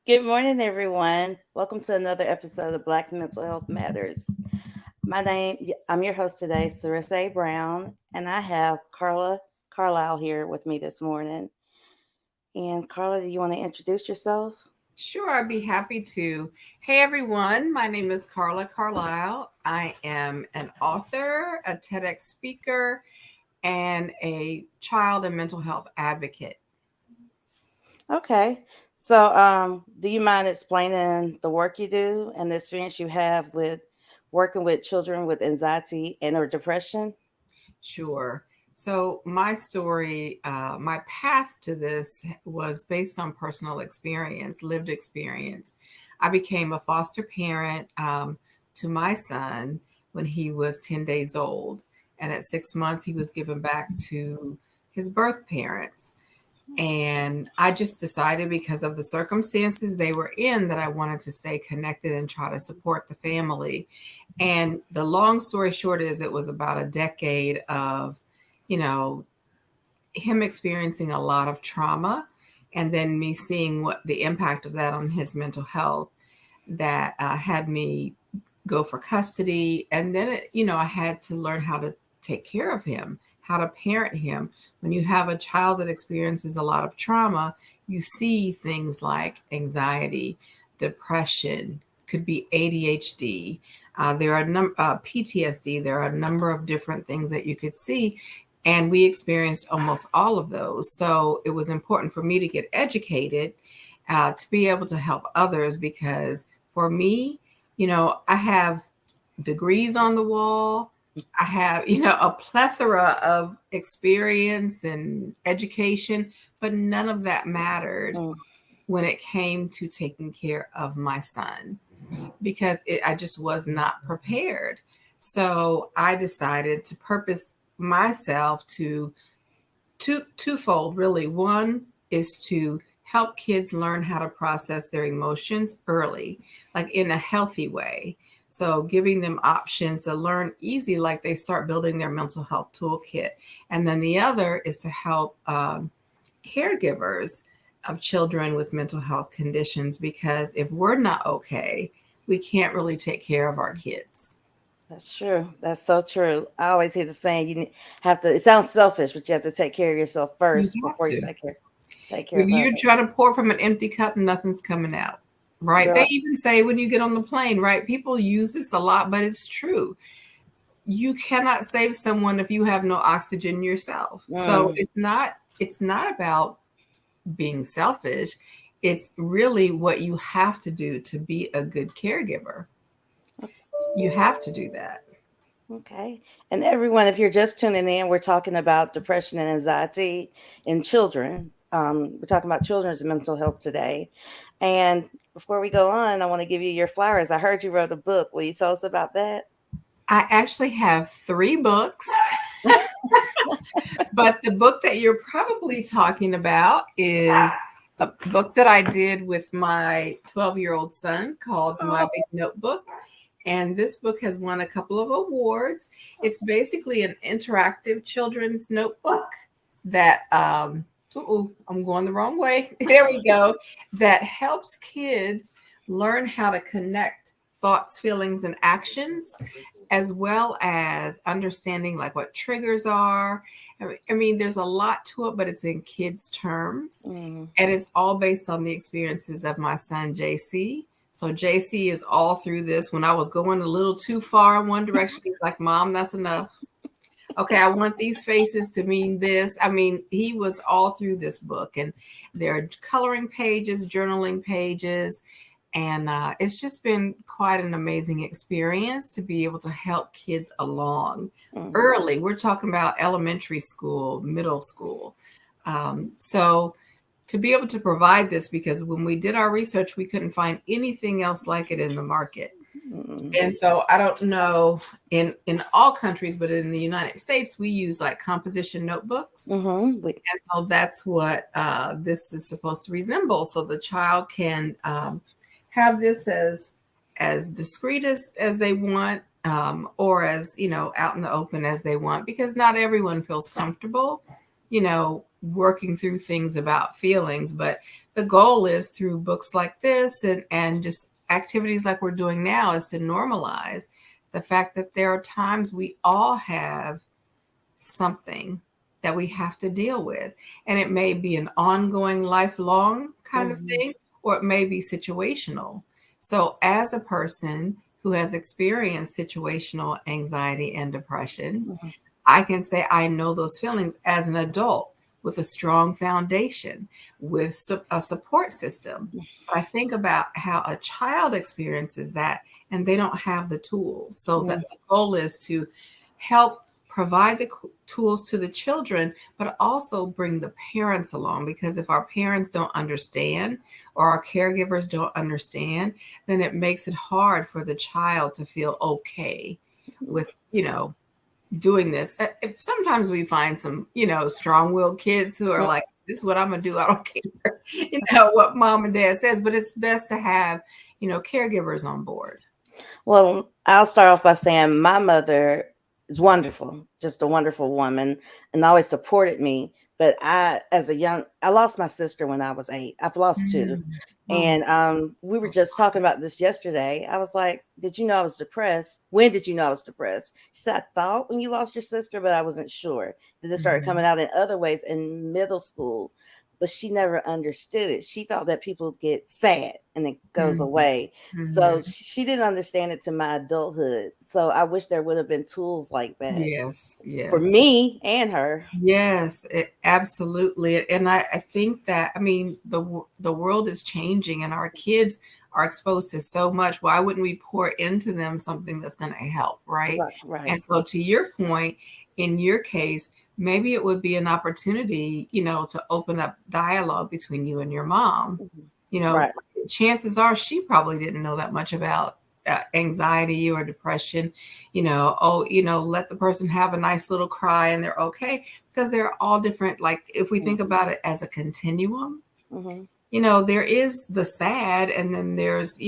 Good morning, everyone. Welcome to another episode of Black Mental Health Matters. I'm your host today, Sarissa A. Brown, and I have Carla Carlisle here with me this morning. And Carla, do you want to introduce yourself? Sure, I'd be happy to. Hey everyone, my name is Carla Carlisle. I am an author, a TEDx speaker, and a child and mental health advocate. Okay. Do you mind explaining the work you do and the experience you have with working with children with anxiety and or depression? Sure. So, my story, my path to this was based on personal experience, lived experience. I became a foster parent to my son when he was 10 days old. And at 6 months, he was given back to his birth parents. And I just decided because of the circumstances they were in that I wanted to stay connected and try to support the family. And the long story short is it was about a decade of, you know, him experiencing a lot of trauma and then me seeing what the impact of that on his mental health that had me go for custody. And then, I had to learn how to take care of him, how to parent him. When you have a child that experiences a lot of trauma, you see things like anxiety, depression, could be ADHD. There are PTSD. There are a number of different things that you could see. And we experienced almost all of those. So it was important for me to get educated to be able to help others because for me, I have degrees on the wall. I have, a plethora of experience and education, but none of that mattered Mm. when it came to taking care of my son because I just was not prepared. So I decided to purpose myself to twofold really. One is to help kids learn how to process their emotions early, like in a healthy way. So giving them options to learn easy, like they start building their mental health toolkit. And then the other is to help caregivers of children with mental health conditions, because if we're not okay, we can't really take care of our kids. That's true. That's so true. I always hear the saying have to. It sounds selfish, but you have to take care of yourself You first have before you to. take care If of you're others. trying to pour from an empty cup, nothing's coming out. Right. Girl, They even say when you get on the plane, right? People use this a lot, but it's true. You cannot save someone if you have no oxygen yourself. So mm, it's not about being selfish. It's really what you have to do to be a good caregiver. You have to do that. okay. And everyone, if you're just tuning in, we're talking about depression and anxiety in children. We're talking about children's mental health today. And before we go on, I want to give you your flowers. I heard you wrote a book. Will you tell us about that? I actually have 3 books, but the book that you're probably talking about is a book that I did with my 12-year-old son called My Big Notebook. And this book has won a couple of awards. It's basically an interactive children's notebook that, I'm going the wrong way. There we go. That helps kids learn how to connect thoughts, feelings, and actions, as well as understanding like what triggers are. I mean, there's a lot to it, but it's in kids' terms. Mm, And it's all based on the experiences of my son, JC. So JC is all through this. When I was going a little too far in one direction, he's like, Mom, that's enough. Okay, I want these faces to mean this. I mean, he was all through this book. And there are coloring pages, journaling pages. And it's just been quite an amazing experience to be able to help kids along mm. early. We're talking about elementary school, middle school. So to be able to provide this, because when we did our research, we couldn't find anything else like it in the market. Mm, And so I don't know in all countries, but in the United States, we use like composition notebooks. mm-hmm. And so that's what this is supposed to resemble. So the child can have this as discreet as they want, or as out in the open as they want, because not everyone feels comfortable, working through things about feelings. But the goal is through books like this and just activities like we're doing now is to normalize the fact that there are times we all have something that we have to deal with. And it may be an ongoing, lifelong kind of thing, or it may be situational. So, as a person who has experienced situational anxiety and depression, I can say I know those feelings as an adult with a strong foundation, with a support system. I think about how a child experiences that and they don't have the tools. So, the goal is to help provide the tools to the children, but also bring the parents along. Because if our parents don't understand or our caregivers don't understand, then it makes it hard for the child to feel okay with, doing this. If sometimes we find some, strong-willed kids who are like, this is what I'm going to do. I don't care, what mom and dad says, but it's best to have, caregivers on board. Well, I'll start off by saying my mother is wonderful, just a wonderful woman, and always supported me. But I lost my sister when I was 8. I've lost 2. And we were just talking about this yesterday. I was like, did you know I was depressed? When did you know I was depressed? She said, I thought when you lost your sister, but I wasn't sure. Then it started coming out in other ways in middle school. But she never understood it. She thought that people get sad and it goes away. So she didn't understand it to my adulthood. So I wish there would have been tools like that. Yes. For me and her. Yes, absolutely. And I think that, the world is changing and our kids are exposed to so much. Why wouldn't we pour into them something that's going to help, right? Right. And so to your point, in your case, maybe it would be an opportunity, to open up dialogue between you and your mom. Chances are she probably didn't know that much about anxiety or depression. Let the person have a nice little cry and they're okay, because they're all different. Like if we think about it as a continuum, there is the sad, and then there's,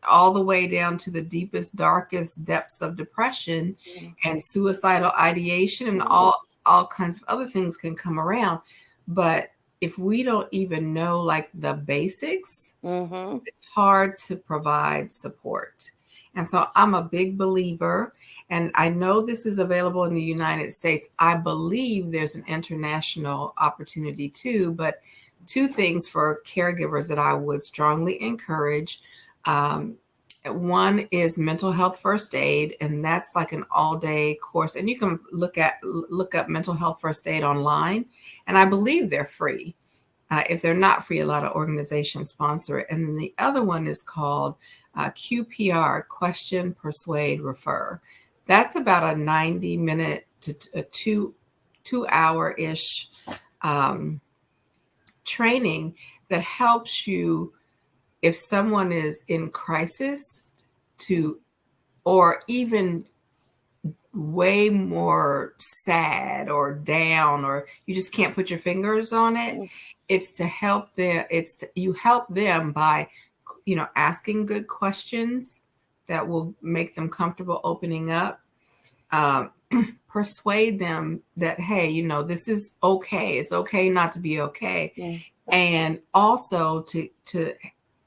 all the way down to the deepest, darkest depths of depression and suicidal ideation, and all kinds of other things can come around. But if we don't even know like the basics, it's hard to provide support. And so I'm a big believer, and I know this is available in the United States. I believe there's an international opportunity too, but 2 things for caregivers that I would strongly encourage. One is mental health first aid, and that's like an all-day course. And you can look up mental health first aid online, and I believe they're free. If they're not free, a lot of organizations sponsor it. And then the other one is called QPR, Question, Persuade, Refer. That's about a 90-minute to a 2-hour-ish training that helps you, if someone is in crisis, or even way more sad or down, or you just can't put your fingers on it. It's to help them. You help them by, asking good questions that will make them comfortable opening up. Persuade them that, hey, this is okay. It's okay not to be okay. And also to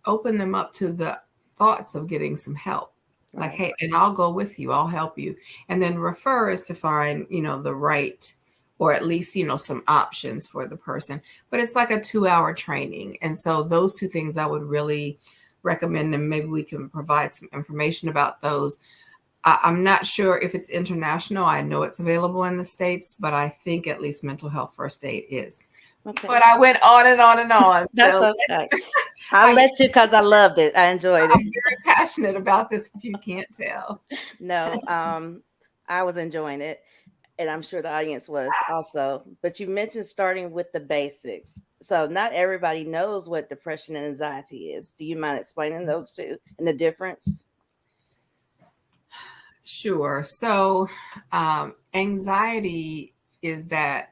open them up to the thoughts of getting some help. Like, hey, and I'll go with you, I'll help you. And then refer is to find, the right, or at least, some options for the person. But it's like a 2-hour training. And so those 2 things I would really recommend, and maybe we can provide some information about those. I'm not sure if it's international. I know it's available in the States, but I think at least mental health first aid is. Okay. But I went on and on and on. That's so, okay. I'll let you, because I loved it. I enjoyed it. I'm very passionate about this, if you can't tell. No, I was enjoying it, and I'm sure the audience was also. But you mentioned starting with the basics. So not everybody knows what depression and anxiety is. Do you mind explaining those 2 and the difference? Sure. So anxiety is that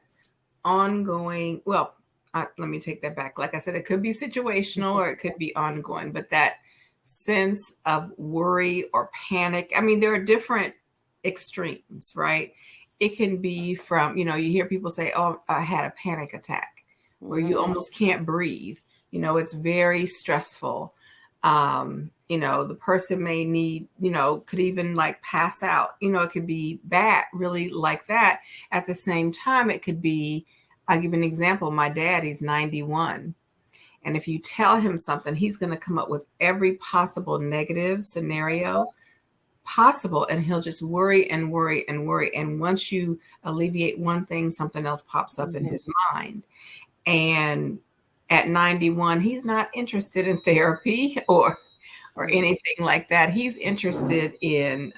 ongoing, let me take that back. Like I said, it could be situational or it could be ongoing, but that sense of worry or panic. There are different extremes, right? it can be from, you hear people say, oh, I had a panic attack, where you almost can't breathe. It's very stressful. The person may need, could even like pass out. It could be bad, really like that. At the same time, it could be, I'll give an example. My dad, he's 91. And if you tell him something, he's going to come up with every possible negative scenario possible. And he'll just worry and worry and worry. And once you alleviate one thing, something else pops up in his mind. And at 91, he's not interested in therapy or anything like that. He's interested in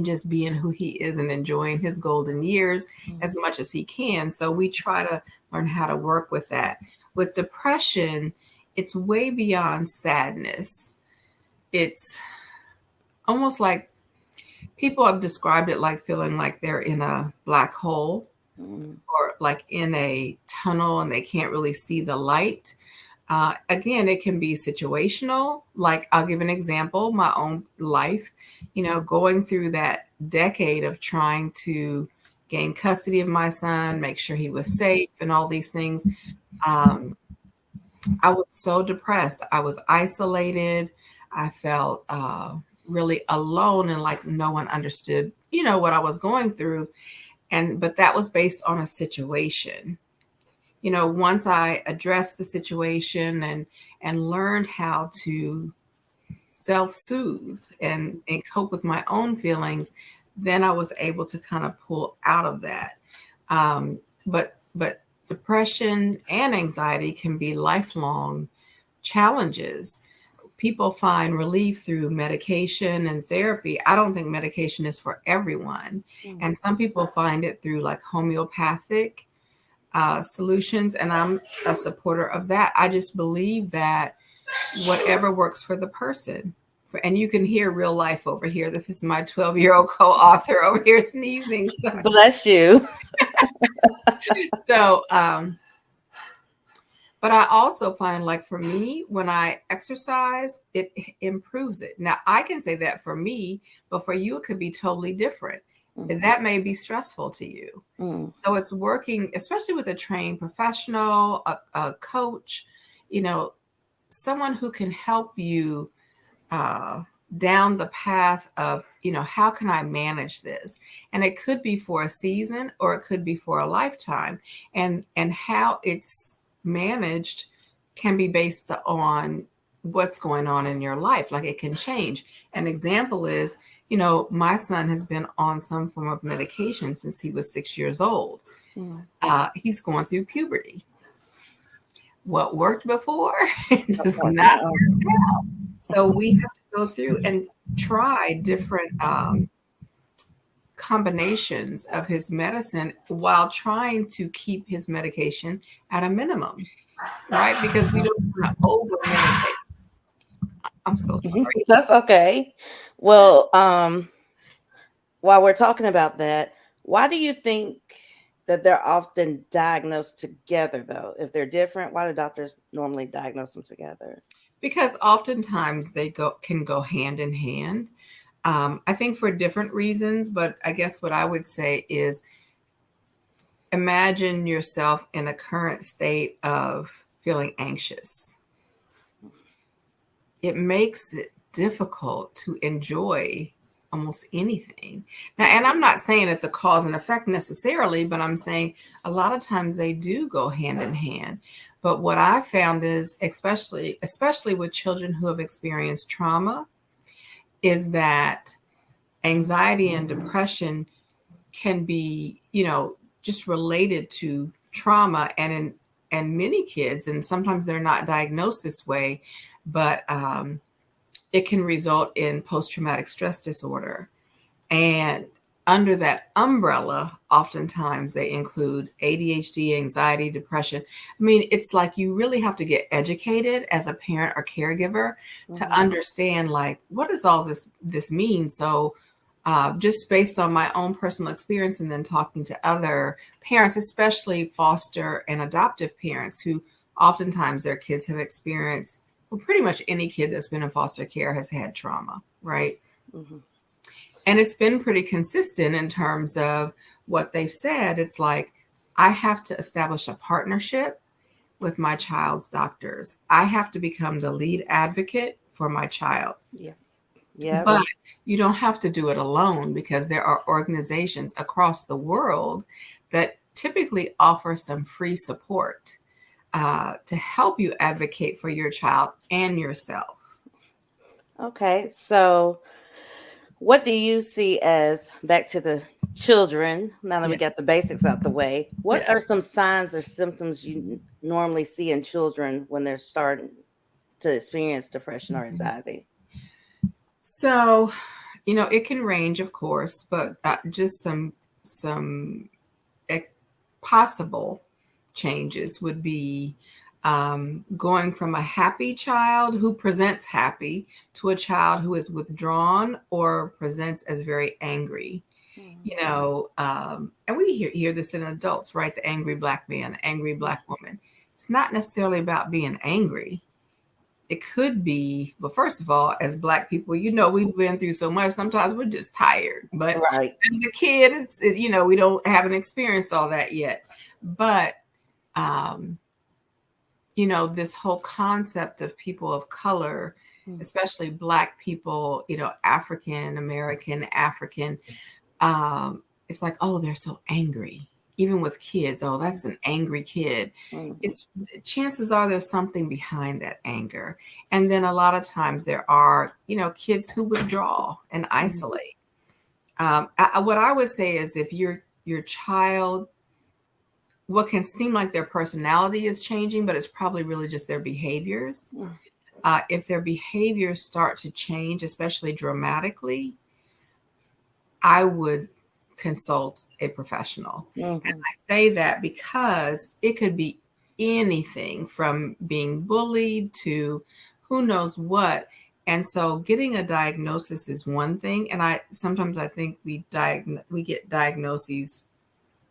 just being who he is and enjoying his golden years as much as he can. So we try to learn how to work with that. With depression, it's way beyond sadness. It's almost like people have described it like feeling like they're in a black hole or like in a tunnel and they can't really see the light. Again, it can be situational. Like I'll give an example, my own life, going through that decade of trying to gain custody of my son, make sure he was safe and all these things. I was so depressed. I was isolated. I felt really alone and like no one understood, what I was going through. But that was based on a situation. Once I addressed the situation and learned how to self-soothe and cope with my own feelings, then I was able to kind of pull out of that. But depression and anxiety can be lifelong challenges. People find relief through medication and therapy. I don't think medication is for everyone. And some people find it through like homeopathic solutions. And I'm a supporter of that. I just believe that whatever works for the person. And you can hear real life over here. This is my 12-year-old co-author over here sneezing. So. Bless you. So, but I also find like for me, when I exercise, it improves it. Now I can say that for me, but for you, it could be totally different. And that may be stressful to you. So it's working, especially with a trained professional, a coach, someone who can help you down the path of, how can I manage this? And it could be for a season or it could be for a lifetime. And how it's managed can be based on what's going on in your life. Like it can change. An example is, my son has been on some form of medication since he was 6 years old. He's going through puberty. What worked before does not work now. So we have to go through and try different combinations of his medicine while trying to keep his medication at a minimum, right? Because we don't want to over-medicate. I'm so sorry. That's okay. Well, while we're talking about that, why do you think that they're often diagnosed together, though? If they're different, why do doctors normally diagnose them together? Because oftentimes they can go hand in hand. I think for different reasons, but I guess what I would say is imagine yourself in a current state of feeling anxious. It makes it difficult to enjoy almost anything. Now, and I'm not saying it's a cause and effect necessarily, but I'm saying a lot of times they do go hand in hand. But what I found is, especially with children who have experienced trauma, is that anxiety and depression can be, just related to trauma. And many kids, and sometimes they're not diagnosed this way, but it can result in post-traumatic stress disorder. And under that umbrella, oftentimes they include ADHD, anxiety, depression. I mean, it's like you really have to get educated as a parent or caregiver to understand, like, what does all this mean? So just based on my own personal experience and then talking to other parents, especially foster and adoptive parents who oftentimes their kids have experienced, well, pretty much any kid that's been in foster care has had trauma, right? And it's been pretty consistent in terms of what they've said. It's like, I have to establish a partnership with my child's doctors. I have to become the lead advocate for my child. Yeah. Yeah. But you don't have to do it alone, because there are organizations across the world that typically offer some free support to help you advocate for your child and yourself. Okay. So, what do you see as, back to the children, now that we Yeah. got the basics out the way, what Yeah. are some signs or symptoms you normally see in children when they're starting to experience depression or anxiety? So, it can range, of course, but just some possible changes would be going from a happy child who presents happy to a child who is withdrawn or presents as very angry. And we hear this in adults, right? The angry Black man, the angry Black woman. It's not necessarily about being angry. It could be, well, first of all, as Black people, we've been through so much. Sometimes we're just tired. But Right. as a kid, we don't haven't experienced all that yet. But this whole concept of people of color, especially Black people, African American, African, it's like, oh, they're so angry. Even with kids, oh, that's an angry kid. It's chances are there's something behind that anger. And then a lot of times there are, kids who withdraw and isolate. What I would say is, if your child, what can seem like their personality is changing, but it's probably really just their behaviors. If their behaviors start to change, especially dramatically, I would consult a professional. And I say that because it could be anything from being bullied to who knows what. And so getting a diagnosis is one thing. And sometimes I think we get diagnoses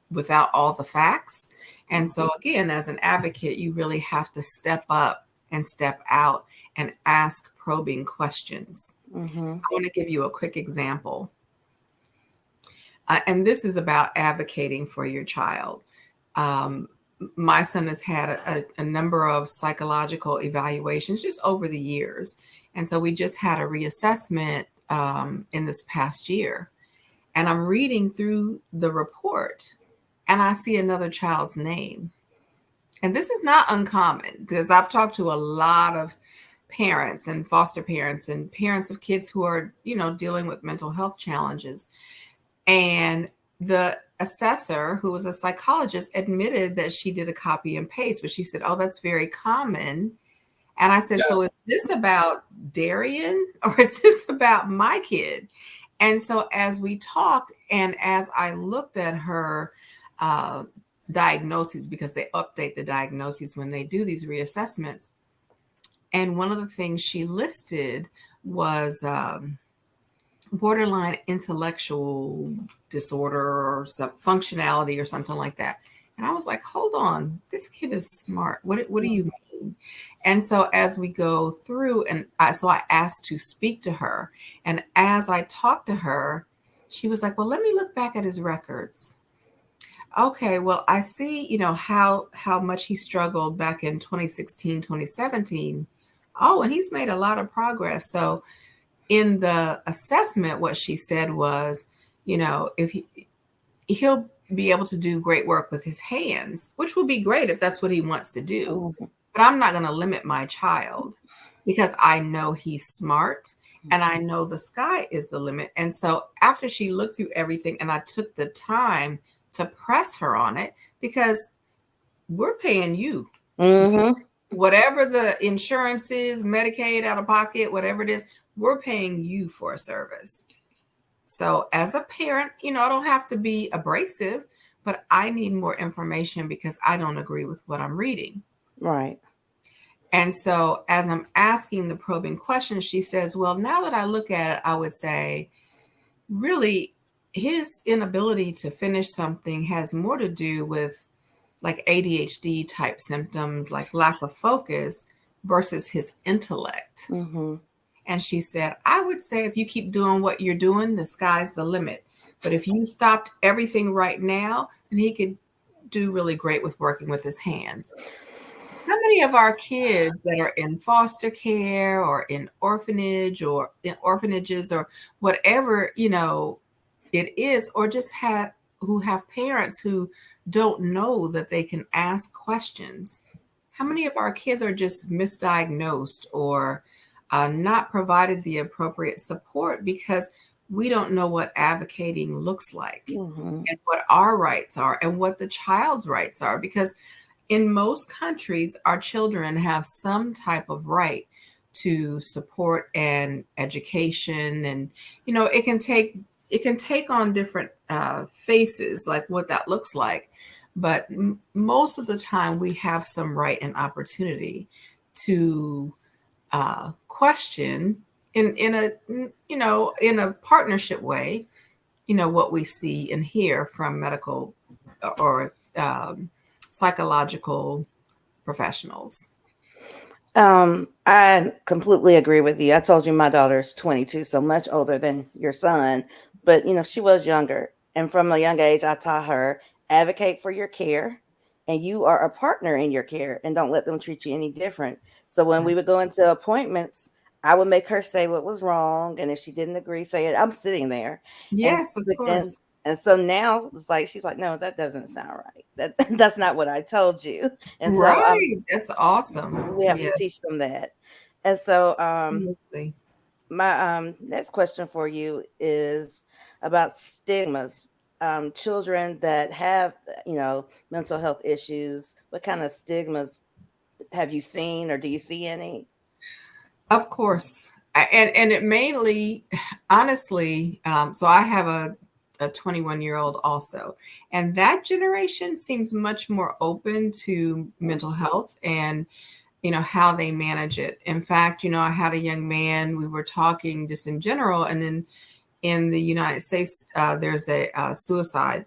without all the facts. And so again, as an advocate, you really have to step up and step out and ask probing questions. I want to give you a quick example. And this is about advocating for your child. My son has had a number of psychological evaluations just over the years. And so we just had a reassessment in this past year. And I'm reading through the report and I see another child's name. And this is not uncommon, because I've talked to a lot of parents and foster parents and parents of kids who are, dealing with mental health challenges. And the assessor, who was a psychologist, admitted that she did a copy and paste, but she said, oh, that's very common. And I said, so is this about Darian or is this about my kid? And so as we talked and as I looked at her diagnoses, because they update the diagnoses when they do these reassessments, and one of the things she listed was borderline intellectual disorder or some functionality or something like that. And I was like, hold on, this kid is smart. What do you mean? And so as we go through, so I asked to speak to her. And as I talked to her, she was like, well, let me look back at his records. Okay, well, I see, how much he struggled back in 2016, 2017. Oh, and he's made a lot of progress. So in the assessment, what she said was, if he'll be able to do great work with his hands, which will be great if that's what he wants to do. But I'm not going to limit my child, because I know he's smart and I know the sky is the limit. And so after she looked through everything and I took the time to press her on it, because we're paying you. Whatever the insurance is, Medicaid, out of pocket, whatever it is, we're paying you for a service. So as a parent, I don't have to be abrasive, but I need more information because I don't agree with what I'm reading. Right. And so as I'm asking the probing questions, she says, well, now that I look at it, I would say, really, his inability to finish something has more to do with like ADHD type symptoms, like lack of focus, versus his intellect. And she said, I would say if you keep doing what you're doing, the sky's the limit. But if you stopped everything right now, then he could do really great with working with his hands. How many of our kids that are in foster care or in orphanage or in orphanages or whatever, it is, or just who have parents who don't know that they can ask questions? How many of our kids are just misdiagnosed or not provided the appropriate support because we don't know what advocating looks like Mm-hmm. and what our rights are and what the child's rights are? Because in most countries, our children have some type of right to support and education, and it can take on different faces, like what that looks like. But most of the time, we have some right and opportunity to question in a partnership way, what we see and hear from medical or psychological professionals. I completely agree with you. I told you my daughter's 22, so much older than your son, but she was younger. And from a young age, I taught her advocate for your care, and you are a partner in your care, and don't let them treat you any different. So when we That's would go into appointments, I would make her say what was wrong, and if she didn't agree, say it. I'm sitting there, and yes, of and course. and so now it's like she's like, no, that doesn't sound right. That's not what I told you. And so Right. That's awesome. we have to Yeah, teach them that. And so absolutely. my next question for you is about stigmas. Children that have mental health issues, what kind of stigmas have you seen or do you see any? Of course. And it mainly, honestly, so I have a 21-year-old also, and that generation seems much more open to mental health and how they manage it. In fact, I had a young man, we were talking just in general, and then in the United States, there's a suicide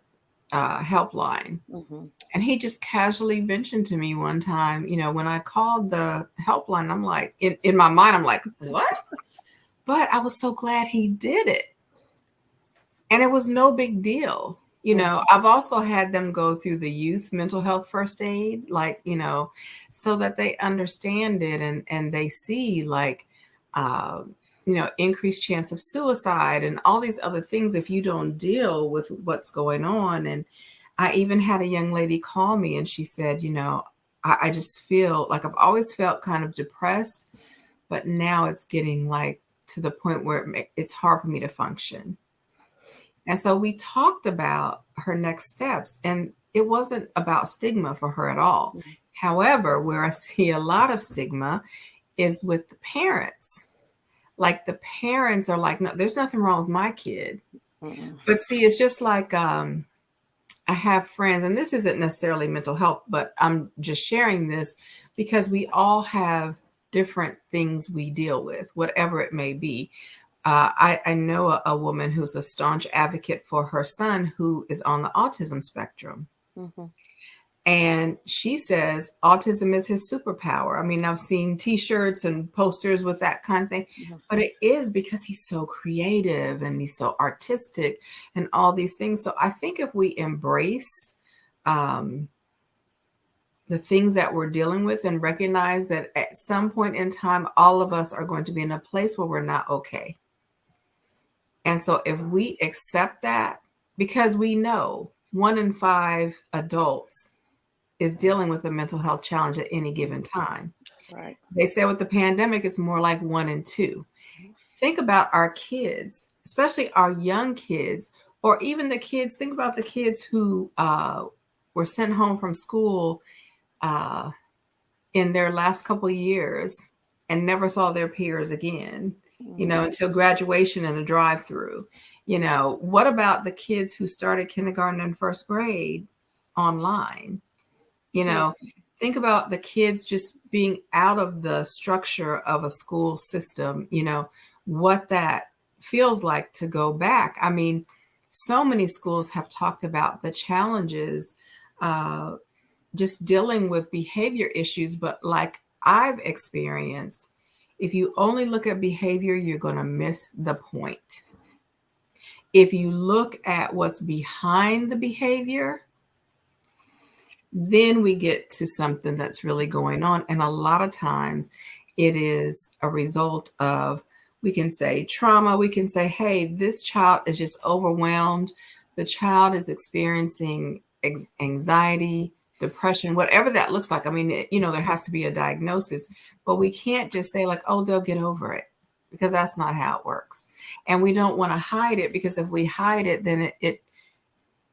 helpline. Mm-hmm. And he just casually mentioned to me one time, when I called the helpline, I'm like, in my mind, I'm like, what? But I was so glad he did it. And it was no big deal. I've also had them go through the youth mental health first aid, like, so that they understand it and they see, like, uh, increased chance of suicide and all these other things if you don't deal with what's going on. And I even had a young lady call me and she said, I just feel like I've always felt kind of depressed, but now it's getting like to the point where it's hard for me to function. And so we talked about her next steps, and it wasn't about stigma for her at all. However, where I see a lot of stigma is with the parents. Like the parents are like, no, there's nothing wrong with my kid. Mm-hmm. But see, it's just like I have friends, and this isn't necessarily mental health, but I'm just sharing this because we all have different things we deal with, whatever it may be. I know a woman who's a staunch advocate for her son who is on the autism spectrum. Mm-hmm. And she says autism is his superpower. I mean, I've seen t-shirts and posters with that kind of thing, but it is because he's so creative and he's so artistic and all these things. So I think if we embrace um, the things that we're dealing with and recognize that at some point in time, all of us are going to be in a place where we're not okay. And so if we accept that, because we know 1 in 5 adults is dealing with a mental health challenge at any given time. That's right. They say with the pandemic, it's more like 1 in 2. Think about our kids, especially our young kids, or even the kids. Think about the kids who were sent home from school in their last couple of years and never saw their peers again, until graduation and a drive-through. What about the kids who started kindergarten and first grade online? Think about the kids just being out of the structure of a school system, what that feels like to go back. I mean, so many schools have talked about the challenges, just dealing with behavior issues, but like I've experienced, If you only look at behavior, you're going to miss the point. If you look at what's behind the behavior, then we get to something that's really going on. And a lot of times it is a result of, we can say trauma. We can say, hey, this child is just overwhelmed. The child is experiencing anxiety, depression, whatever that looks like. I mean, there has to be a diagnosis, but we can't just say like, oh, they'll get over it, because that's not how it works. And we don't want to hide it, because if we hide it, then it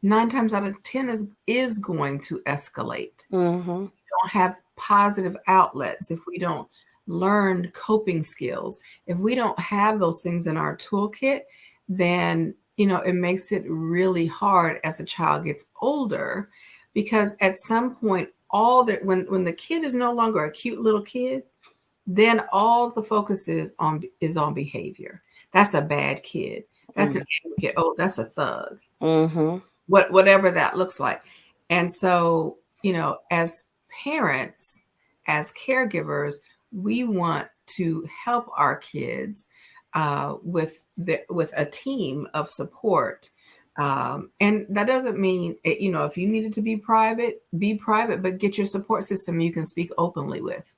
9 times out of 10 is going to escalate. Mm-hmm. We don't have positive outlets, if we don't learn coping skills, if we don't have those things in our toolkit, then it makes it really hard as a child gets older, because at some point, when the kid is no longer a cute little kid, then all the focus is on behavior. That's a bad kid. That's an advocate. Oh, that's a thug. Mm-hmm. Whatever that looks like. And so, as parents, as caregivers, we want to help our kids with a team of support. And that doesn't mean, if you needed to be private, but get your support system you can speak openly with.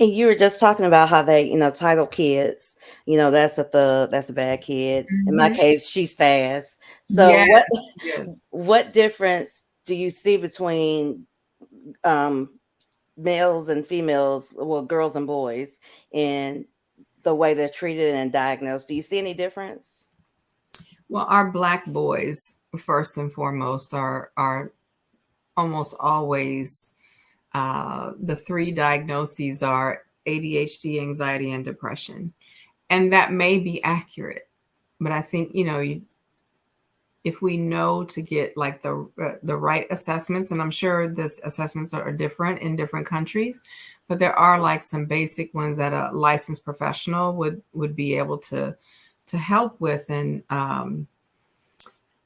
And you were just talking about how they, title kids, that's a thug, that's a bad kid. In my case, she's fast. So Yes. what difference do you see between males and females, well, girls and boys, in the way they're treated and diagnosed? Do you see any difference? Well, our Black boys, first and foremost, are almost always, the 3 diagnoses are ADHD, anxiety, and depression. And that may be accurate, but I think, if we know to get like the right assessments, and I'm sure this assessments are different in different countries, but there are like some basic ones that a licensed professional would be able to help with. And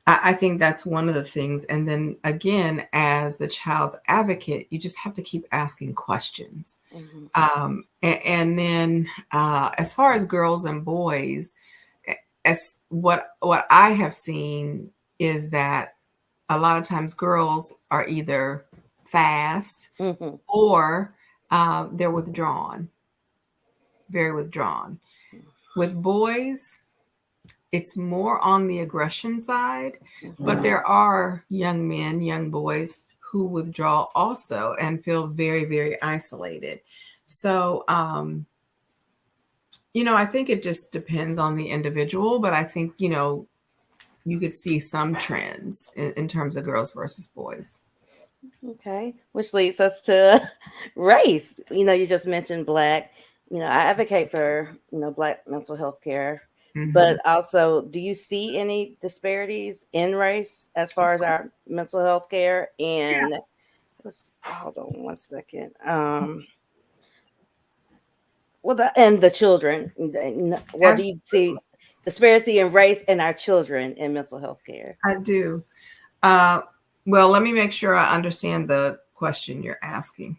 I think that's one of the things. And then again, as the child's advocate, you just have to keep asking questions. Mm-hmm. And then as far as girls and boys, as what I have seen is that a lot of times girls are either fast Mm-hmm. or they're withdrawn, very withdrawn. With boys, it's more on the aggression side, but there are young men, young boys who withdraw also and feel very, very isolated. So, I think it just depends on the individual, but I think, you could see some trends in terms of girls versus boys. Okay, which leads us to race. You just mentioned Black. I advocate for, Black mental health care, but also, do you see any disparities in race as far as our mental health care? And hold on one second. And the children. What do you see disparity in race and our children in mental health care? I do. Well, let me make sure I understand the question you're asking.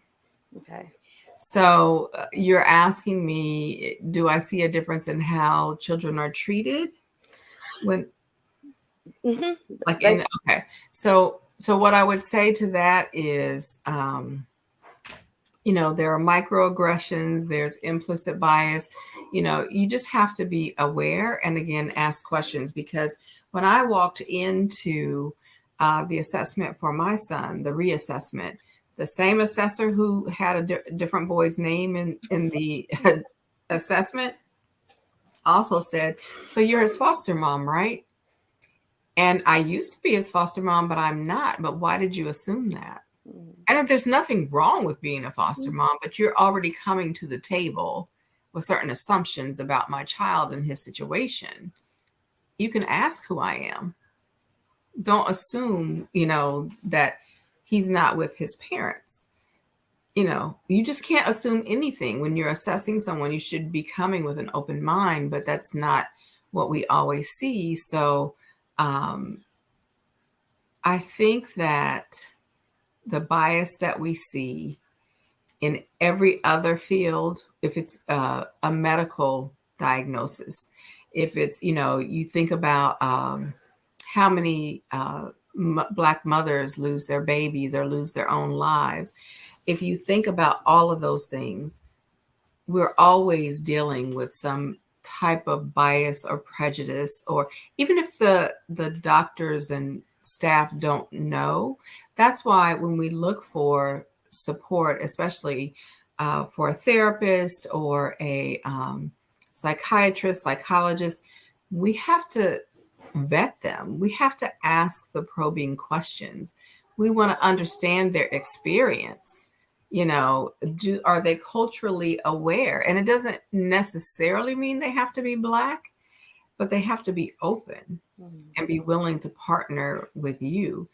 Okay. So you're asking me, do I see a difference in how children are treated when, okay. So what I would say to that is, there are microaggressions, there's implicit bias. You just have to be aware and again, ask questions, because when I walked into the assessment for my son, the reassessment, the same assessor who had a different boy's name in the assessment also said, so you're his foster mom, right? And I used to be his foster mom, but I'm not. But why did you assume that? And there's nothing wrong with being a foster mom, but you're already coming to the table with certain assumptions about my child and his situation. You can ask who I am. Don't assume, that he's not with his parents. You just can't assume anything. When you're assessing someone, you should be coming with an open mind, but that's not what we always see. So I think that the bias that we see in every other field, if it's a medical diagnosis, if it's, you think about how many Black mothers lose their babies or lose their own lives. If you think about all of those things, we're always dealing with some type of bias or prejudice, or even if the doctors and staff don't know. That's why when we look for support, especially for a therapist or a psychiatrist, psychologist, we have to vet them. We have to ask the probing questions. We want to understand their experience. Are they culturally aware? And it doesn't necessarily mean they have to be Black, but they have to be open and be willing to partner with you.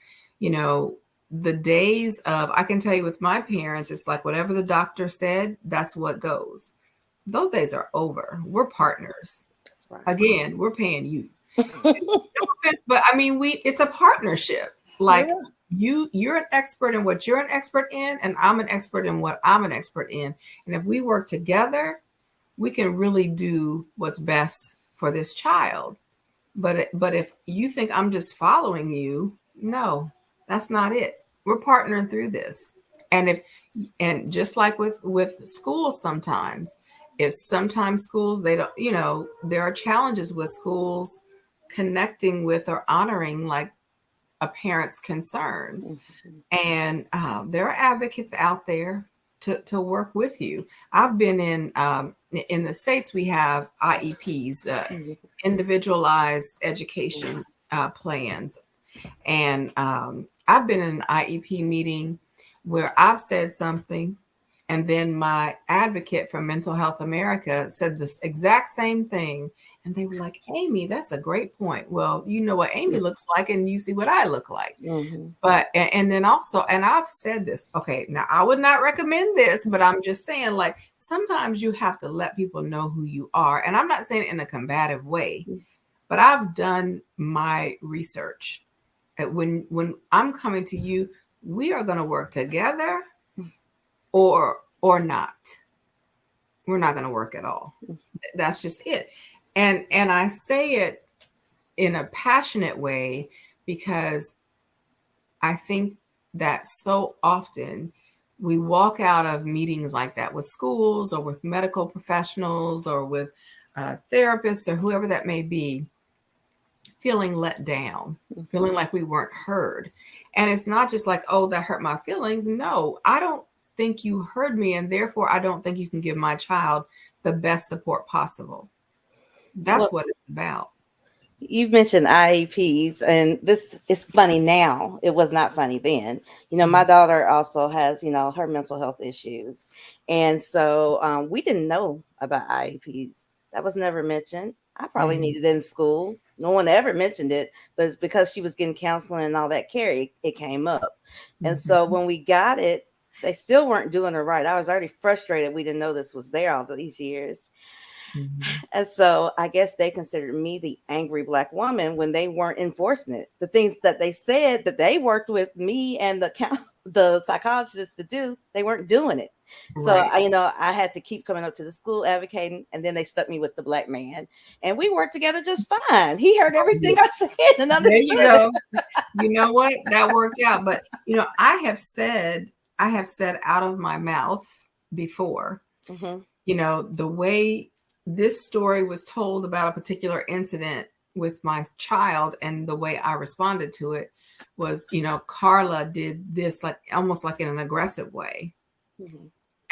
The days of, I can tell you with my parents, it's like whatever the doctor said, that's what goes. Those days are over. We're partners. That's right. Again, we're paying you. No offense, but I mean, it's a partnership. Like, you're an expert in what you're an expert in, and I'm an expert in what I'm an expert in. And if we work together, we can really do what's best for this child. But if you think I'm just following you, no, that's not it. We're partnering through this. And just like with schools, sometimes schools, they don't, there are challenges with schools connecting with or honoring like a parent's concerns. And there are advocates out there to work with you. I've been in the States, we have IEPs, individualized education plans. And I've been in an IEP meeting where I've said something, and then my advocate from Mental Health America said this exact same thing. And they were like, Amy, that's a great point. Well, you know what Amy looks like, and you see what I look like. But, and then also, and I've said this, okay, now I would not recommend this, but I'm just saying, like, sometimes you have to let people know who you are. And I'm not saying it in a combative way, but I've done my research. When I'm coming to you, we are going to work together or not. We're not going to work at all. That's just it. And I say it in a passionate way because I think that so often we walk out of meetings like that with schools or with medical professionals or with therapists or whoever that may be, feeling let down, feeling like we weren't heard. And it's not just like, oh, that hurt my feelings. No, I don't think you heard me, and therefore I don't think you can give my child the best support possible. That's what it's about. You've mentioned IEPs, and this is funny now. It was not funny then. My daughter also has, her mental health issues. And so we didn't know about IEPs. That was never mentioned. I probably needed it in school. No one ever mentioned it, but it's because she was getting counseling and all that care, it came up. And so when we got it, they still weren't doing it right. I was already frustrated. We didn't know this was there all these years. And so I guess they considered me the angry Black woman when they weren't enforcing it. The things that they said that they worked with me and the psychologist to do, they weren't doing it. So I had to keep coming up to the school advocating, and then they stuck me with the Black man, and we worked together just fine. He heard everything I said and understood. There you go. You know what? That worked out. But I have said out of my mouth before, the way this story was told about a particular incident with my child, and the way I responded to it was, Carla did this like almost like in an aggressive way.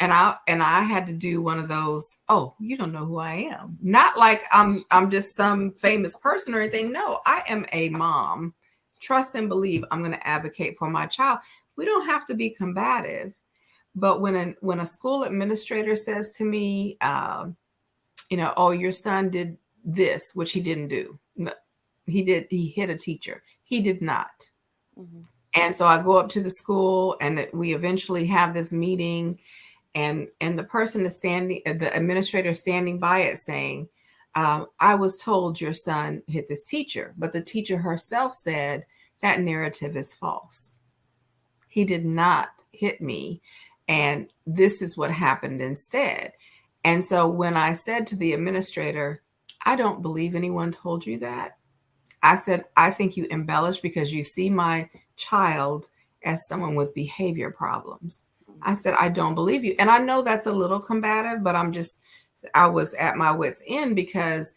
And I had to do one of those, oh, you don't know who I am. Not like I'm just some famous person or anything. No, I am a mom. Trust and believe I'm going to advocate for my child. We don't have to be combative. But when a school administrator says to me, oh, your son did this, which he didn't do. No, he hit a teacher. He did not. And so I go up to the school, and we eventually have this meeting, and the person is standing, the administrator is standing by it saying, I was told your son hit this teacher, but the teacher herself said that narrative is false. He did not hit me. And this is what happened instead. And so when I said to the administrator, I don't believe anyone told you that. I said, I think you embellish because you see my child as someone with behavior problems. I said, I don't believe you. And I know that's a little combative, but I was at my wit's end because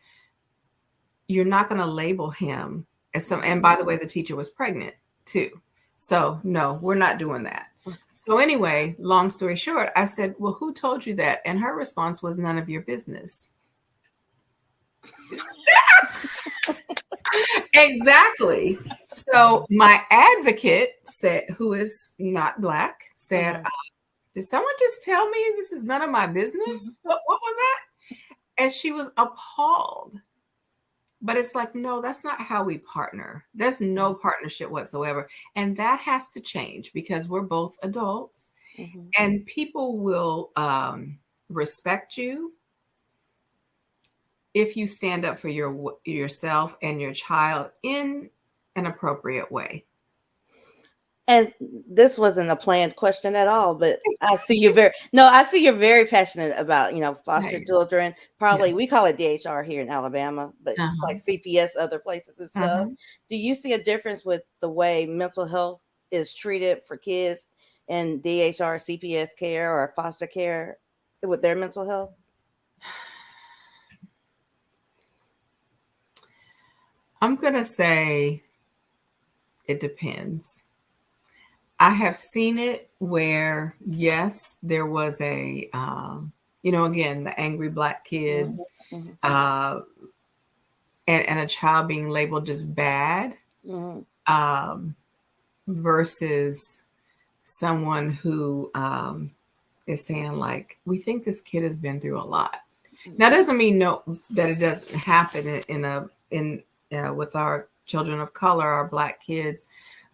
you're not going to label him as some, and by the way, the teacher was pregnant too. So no, we're not doing that. So anyway, long story short, I said, well, who told you that? And her response was, none of your business. Exactly. So my advocate said, who is not Black, said, did someone just tell me this is none of my business? What was that? And she was appalled. But it's like, no, that's not how we partner. There's no partnership whatsoever. And that has to change because we're both adults and people will respect you if you stand up for yourself and your child in an appropriate way. And this wasn't a planned question at all, but I see you're very passionate about, foster children. Probably we call it DHR here in Alabama, but it's like CPS other places and stuff. Do you see a difference with the way mental health is treated for kids in DHR, CPS care or foster care with their mental health? I'm going to say it depends. I have seen it where, yes, there was a, again, the angry Black kid and a child being labeled just bad versus someone who is saying like, we think this kid has been through a lot. Now, it doesn't mean that it doesn't happen with our children of color, our Black kids.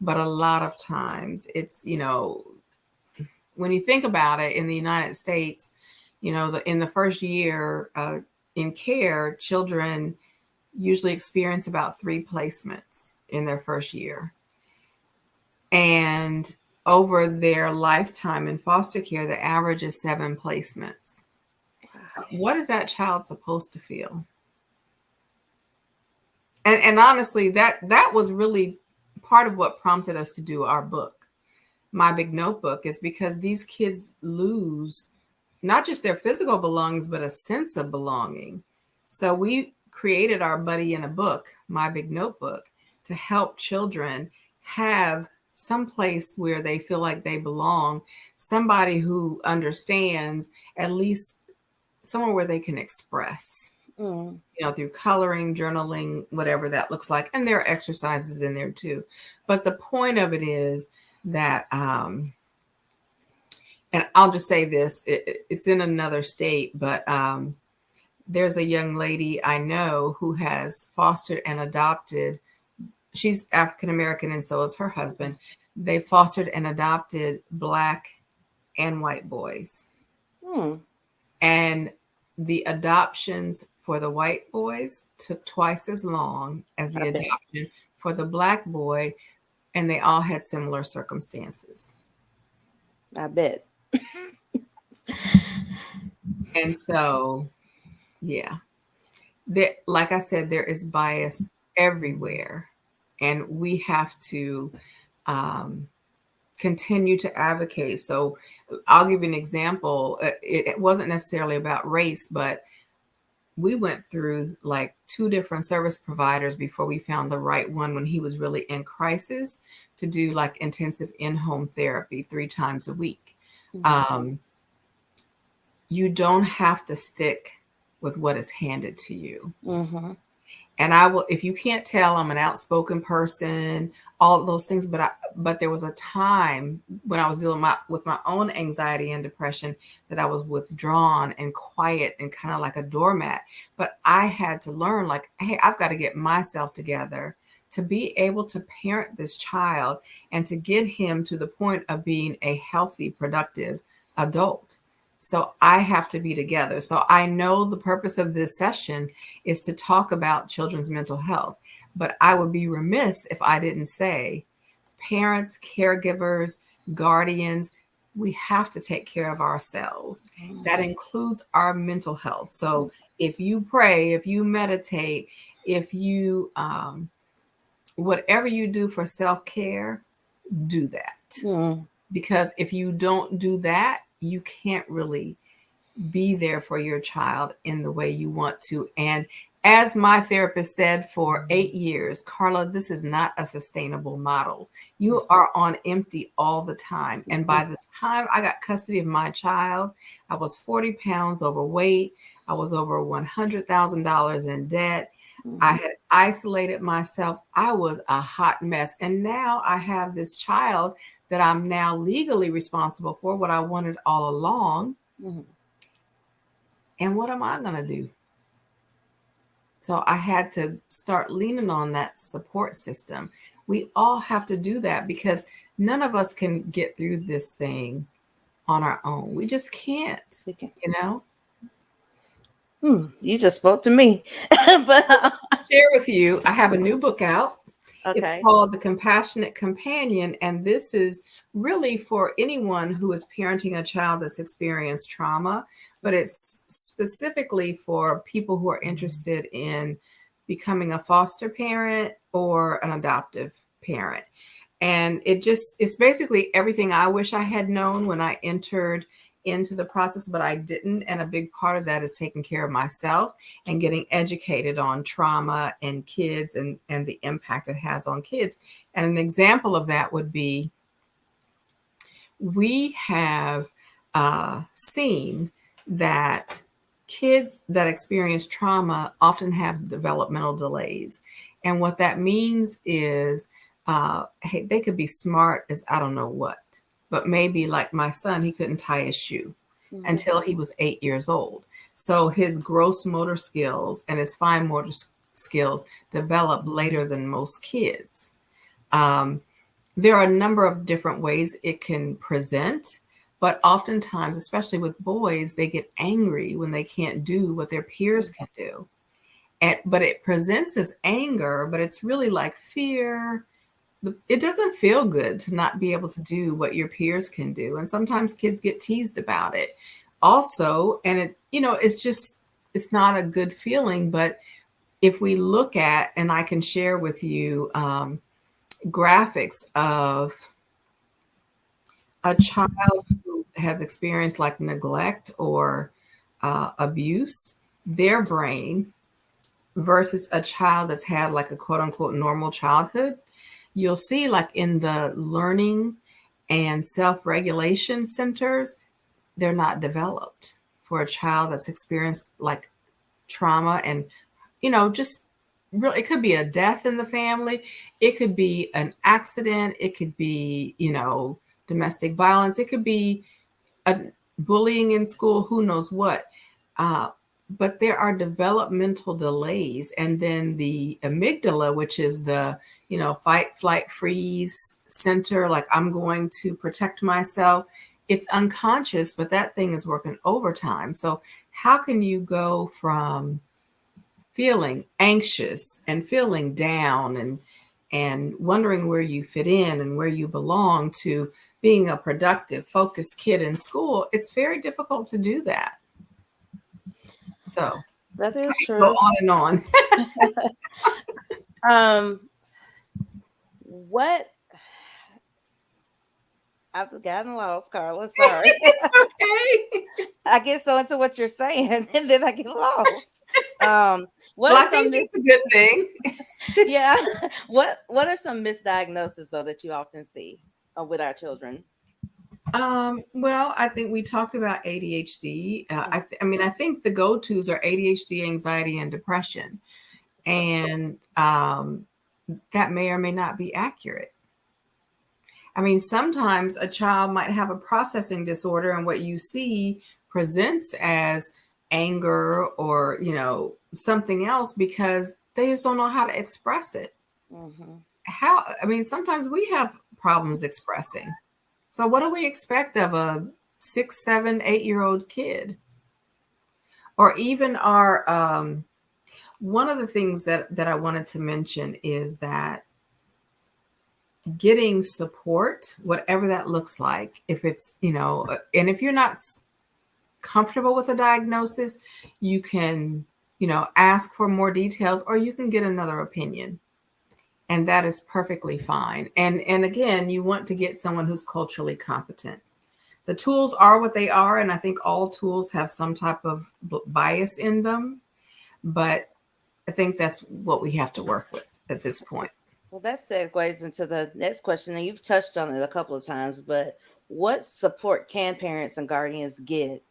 But a lot of times it's, when you think about it in the United States, in the first year in care, children usually experience about 3 placements in their first year. And over their lifetime in foster care, the average is 7 placements. What is that child supposed to feel? And honestly, that was really part of what prompted us to do our book, My Big Notebook, is because these kids lose not just their physical belongings, but a sense of belonging. So we created our Buddy in a Book, My Big Notebook, to help children have some place where they feel like they belong, somebody who understands, at least somewhere where they can express. Through coloring, journaling, whatever that looks like. And there are exercises in there too. But the point of it is that, and I'll just say this, it's in another state, but there's a young lady I know who has fostered and adopted. She's African-American and so is her husband. They fostered and adopted Black and white boys. And the adoptions for the white boys took twice as long as the adoption for the Black boy, and they all had similar circumstances. I bet. And so, yeah, like I said, there is bias everywhere, and we have to continue to advocate. So I'll give you an example. It wasn't necessarily about race, but we went through like 2 different service providers before we found the right one when he was really in crisis to do like intensive in-home therapy 3 times a week. You don't have to stick with what is handed to you. And I will, if you can't tell, I'm an outspoken person, all those things. But there was a time when I was dealing with my own anxiety and depression that I was withdrawn and quiet and kind of like a doormat. But I had to learn, like, hey, I've got to get myself together to be able to parent this child and to get him to the point of being a healthy, productive adult. So I have to be together. So I know the purpose of this session is to talk about children's mental health, but I would be remiss if I didn't say parents, caregivers, guardians, we have to take care of ourselves. Mm. That includes our mental health. So if you pray, if you meditate, if you, whatever you do for self-care, do that. Mm. Because if you don't do that, you can't really be there for your child in the way you want to. And as my therapist said for 8 years, Carla, this is not a sustainable model. You are on empty all the time. And by the time I got custody of my child, I was 40 pounds overweight. I was over $100,000 in debt. I had isolated myself. I was a hot mess. And now I have this child that I'm now legally responsible for, what I wanted all along. Mm. And what am I going to do? So I had to start leaning on that support system. We all have to do that because none of us can get through this thing on our own. We just can't, Okay. you know? You just spoke to me. But I'll share with you, I have a new book out. okay. It's called The Compassionate Companion. And this is really for anyone who is parenting a child that's experienced trauma, but it's specifically for people who are interested in becoming a foster parent or an adoptive parent. And it's basically everything I wish I had known when I entered into the process, but I didn't. And a big part of that is taking care of myself and getting educated on trauma and kids and the impact it has on kids. And an example of that would be, we have seen that kids that experience trauma often have developmental delays. And what that means is, hey, they could be smart as I don't know what, but maybe like my son, he couldn't tie his shoe until he was 8 years old. So his gross motor skills and his fine motor skills develop later than most kids. There are a number of different ways it can present, but oftentimes, especially with boys, they get angry when they can't do what their peers can do. But it presents as anger, but it's really like fear. It doesn't feel good to not be able to do what your peers can do. And sometimes kids get teased about it also. And it's not a good feeling. But if we look at, and I can share with you graphics of a child who has experienced like neglect or abuse, their brain versus a child that's had like a quote unquote normal childhood, you'll see like in the learning and self-regulation centers, they're not developed for a child that's experienced like trauma and, just really, it could be a death in the family. It could be an accident. It could be, domestic violence. It could be bullying in school, who knows what. But there are developmental delays. And then the amygdala, which is the, fight, flight, freeze center, like I'm going to protect myself. It's unconscious, but that thing is working overtime. So how can you go from feeling anxious and feeling down and wondering where you fit in and where you belong to being a productive, focused kid in school? It's very difficult to do that. So that is true. go on and on. What? I've gotten lost, Carla. Sorry. It's okay. I get so into what you're saying, and then I get lost. I think it's a good thing. Yeah. What are some misdiagnoses though that you often see with our children? Well, I think we talked about ADHD. I think the go-tos are ADHD, anxiety, and depression, and that may or may not be accurate. I mean, sometimes a child might have a processing disorder, and what you see presents as anger or, something else because they just don't know how to express it. Sometimes we have problems expressing. So what do we expect of a 6, 7, 8-year-old kid? Or even our, one of the things that I wanted to mention is that getting support, whatever that looks like, if it's, and if you're not comfortable with a diagnosis, you can, ask for more details, or you can get another opinion. And that is perfectly fine. And again, you want to get someone who's culturally competent. The tools are what they are, and I think all tools have some type of bias in them, but I think that's what we have to work with at this point. Well, that segues into the next question, and you've touched on it a couple of times, but what support can parents and guardians get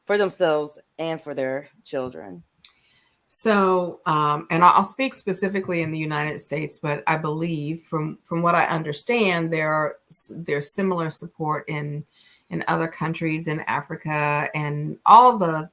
for themselves and for their children? So, and I'll speak specifically in the United States, but I believe from what I understand, there's similar support in other countries in Africa and all the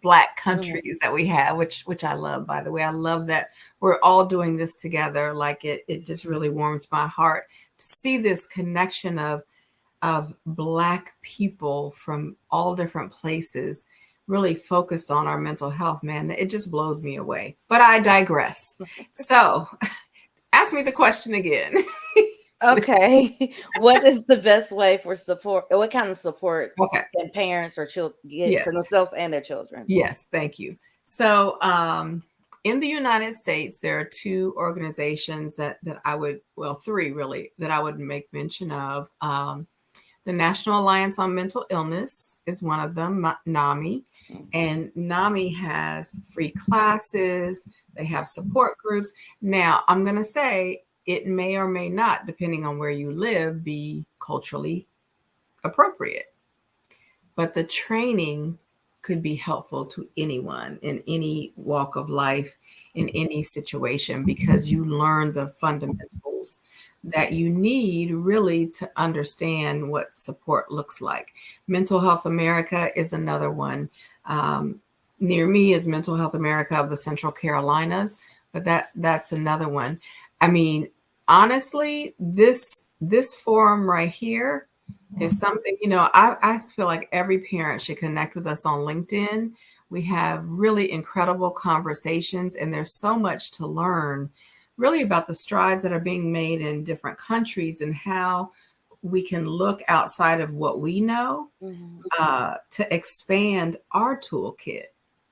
Black countries that we have, which I love, by the way. I love that we're all doing this together. Like it just really warms my heart to see this connection of Black people from all different places really focused on our mental health, man. It just blows me away. But I digress. So ask me the question again. Okay. What is the best way for support? What kind of support Okay. can parents or children get for themselves and their children? Yes, thank you. So in the United States, there are two organizations that I would, well, three really, that I would make mention of. The National Alliance on Mental Illness is one of them, NAMI. And NAMI has free classes. They have support groups. Now, I'm going to say it may or may not, depending on where you live, be culturally appropriate. But the training could be helpful to anyone in any walk of life, in any situation, because you learn the fundamentals that you need really to understand what support looks like. Mental Health America is another one. Near me is Mental Health America of the Central Carolinas, but that's another one. I mean, honestly, this forum right here is something, I feel like every parent should connect with us on LinkedIn. We have really incredible conversations, and there's so much to learn really about the strides that are being made in different countries and how we can look outside of what we know to expand our toolkit,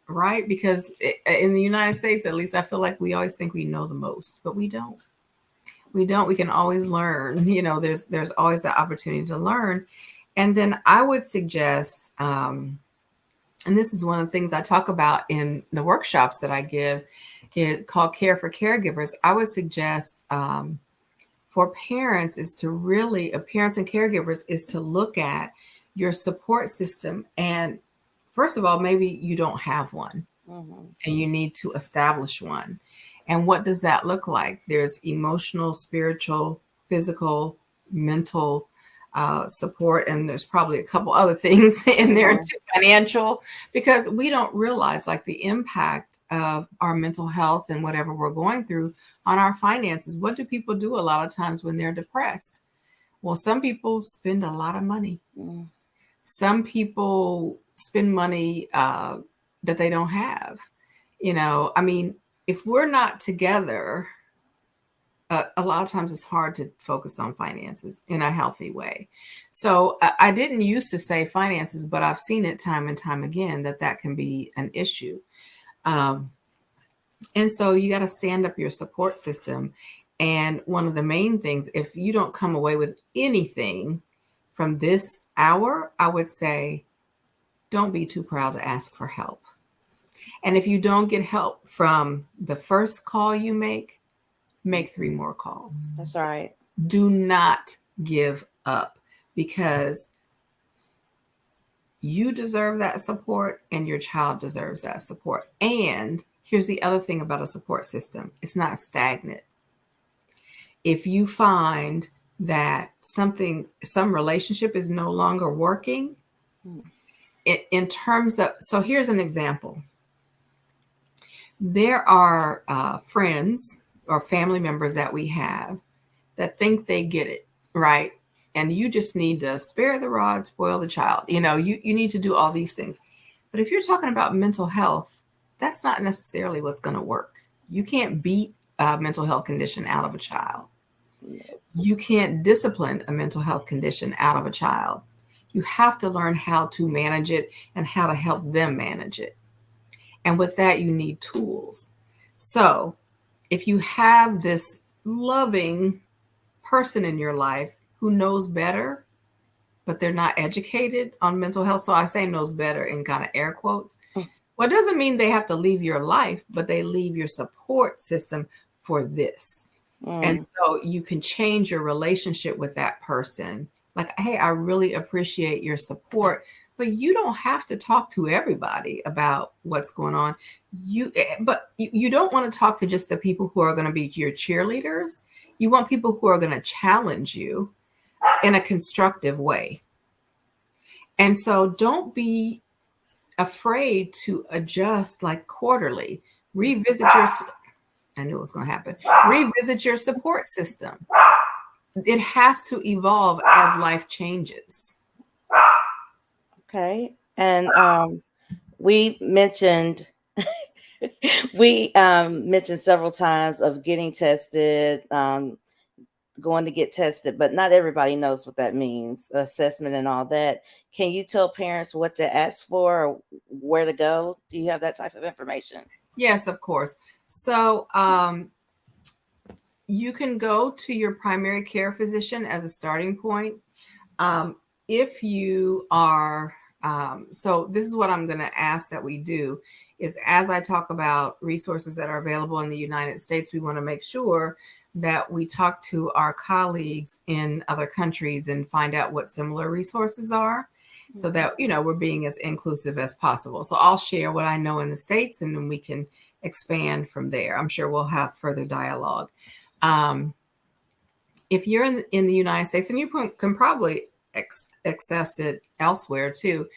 right? Because in the United States, at least, I feel like we always think we know the most, but we don't. We can always learn. There's always that opportunity to learn. And then I would suggest, and this is one of the things I talk about in the workshops that I give, is called Care for Caregivers. I would suggest for parents and caregivers is to look at your support system. And first of all, maybe you don't have one and you need to establish one. And what does that look like? There's emotional, spiritual, physical, mental support, and there's probably a couple other things in there too, financial, because we don't realize like the impact of our mental health and whatever we're going through on our finances. What do people do a lot of times when they're depressed? Well, some people spend a lot of money. Some people spend money that they don't have. I mean, if we're not together, a lot of times it's hard to focus on finances in a healthy way. So I didn't used to say finances, but I've seen it time and time again that can be an issue. And so you got to stand up your support system. And one of the main things, if you don't come away with anything from this hour, I would say, don't be too proud to ask for help. And if you don't get help from the first call you make 3 more calls. That's right. Do not give up, because you deserve that support and your child deserves that support. And here's the other thing about a support system. It's not stagnant. If you find that some relationship is no longer working, in terms of, so here's an example. There are friends or family members that we have that think they get it, right? And you just need to spare the rod, spoil the child. You need to do all these things. But if you're talking about mental health, that's not necessarily what's going to work. You can't beat a mental health condition out of a child. You can't discipline a mental health condition out of a child. You have to learn how to manage it and how to help them manage it. And with that, you need tools. So if you have this loving person in your life who knows better, but they're not educated on mental health. So I say knows better in kind of air quotes. Well, it doesn't mean they have to leave your life, but they leave your support system for this. And so you can change your relationship with that person. Like, hey, I really appreciate your support, but you don't have to talk to everybody about what's going on. But you don't want to talk to just the people who are going to be your cheerleaders. You want people who are going to challenge you in a constructive way. And so don't be afraid to adjust like quarterly. Revisit your, I knew it was going to happen. Revisit your support system. It has to evolve as life changes. Okay. And we mentioned mentioned several times of getting tested, going to get tested, but not everybody knows what that means, assessment and all that. Can you tell parents what to ask for or where to go? Do you have that type of information? Yes, of course. So you can go to your primary care physician as a starting point. If you are, so this is what I'm going to ask that we do is, as I talk about resources that are available in the United States, we want to make sure that we talk to our colleagues in other countries and find out what similar resources are, so that, you know, we're being as inclusive as possible. So I'll share what I know in the States, and then we can expand from there. I'm sure we'll have further dialogue. If you're in the United States, and you can probably access it elsewhere too,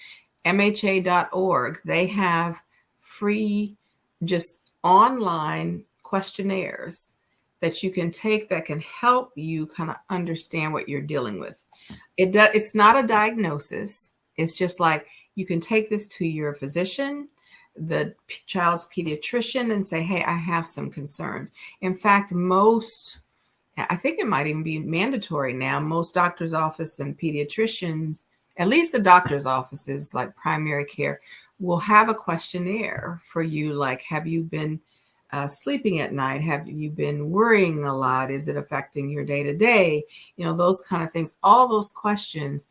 MHA.org, they have free, just online questionnaires that you can take that can help you kind of understand what you're dealing with. It's not a diagnosis. It's just like, you can take this to your physician, the child's pediatrician, and say, hey, I have some concerns. In fact, I think it might even be mandatory now, most doctor's office and pediatricians, at least the doctor's offices like primary care, will have a questionnaire for you. Like, have you been sleeping at night? Have you been worrying a lot? Is it affecting your day-to-day? You know, those kind of things. All those questions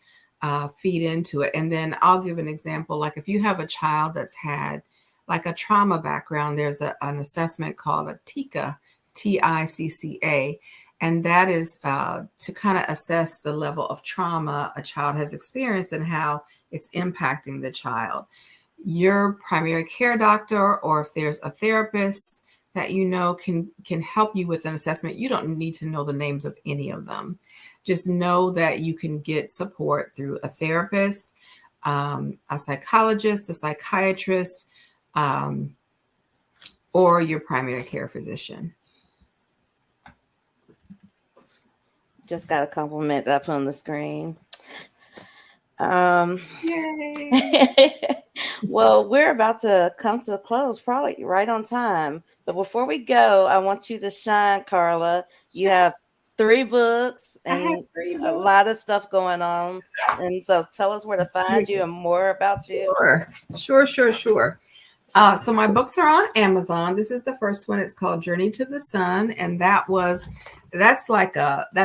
feed into it. And then I'll give an example. Like, if you have a child that's had like a trauma background, there's an assessment called a TICA, TICCA. And that is to kind of assess the level of trauma a child has experienced and how it's impacting the child. Your primary care doctor, or if there's a therapist that you know can help you with an assessment. You don't need to know the names of any of them. Just know that you can get support through a therapist, a psychologist, a psychiatrist, or your primary care physician. Just got a compliment that I put on the screen. Yay. Well, we're about to come to a close, probably right on time. But before we go, I want you to shine, Carla. You have 3 books and a lot of stuff going on. And so tell us where to find you and more about you. Sure. So my books are on Amazon. This is the first one. It's called Journey to the Sun. And that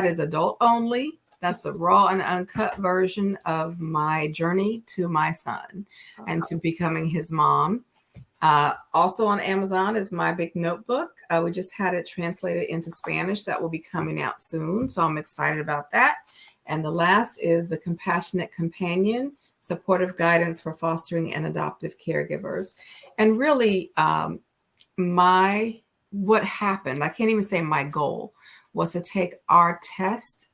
is adult only. That's a raw and uncut version of my journey to my son and to becoming his mom. Also on Amazon is my big notebook. We just had it translated into Spanish. That will be coming out soon. So I'm excited about that. And the last is The Compassionate Companion, Supportive Guidance for Fostering and Adoptive Caregivers. And really, what happened, I can't even say my goal, was to take our test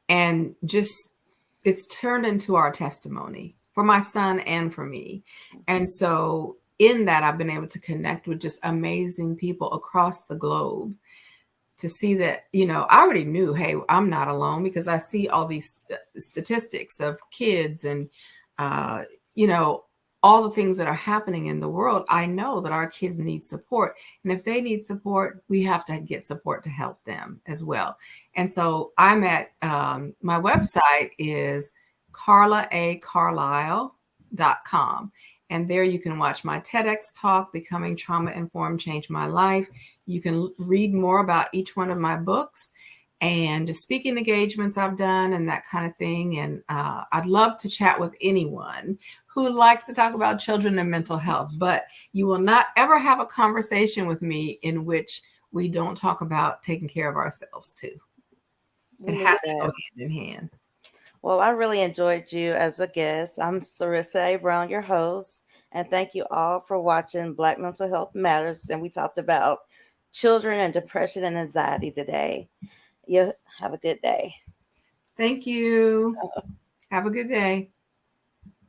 and it's turned into our testimony for my son and for me. And so in that, I've been able to connect with just amazing people across the globe to see that, I already knew, hey, I'm not alone, because I see all these statistics of kids and, all all the things that are happening in the world, I know that our kids need support. And if they need support, we have to get support to help them as well. And so I'm at, my website is carlaacarlisle.com. And there you can watch my TEDx talk, Becoming Trauma Informed Changed My Life. You can read more about each one of my books and the speaking engagements I've done and that kind of thing. And I'd love to chat with anyone who likes to talk about children and mental health, but you will not ever have a conversation with me in which we don't talk about taking care of ourselves too. It has to go hand in hand. Well, I really enjoyed you as a guest. I'm Sarissa A. Brown, your host, and thank you all for watching Black Mental Health Matters. And we talked about children and depression and anxiety today. You have a good day. Thank you. Have a good day.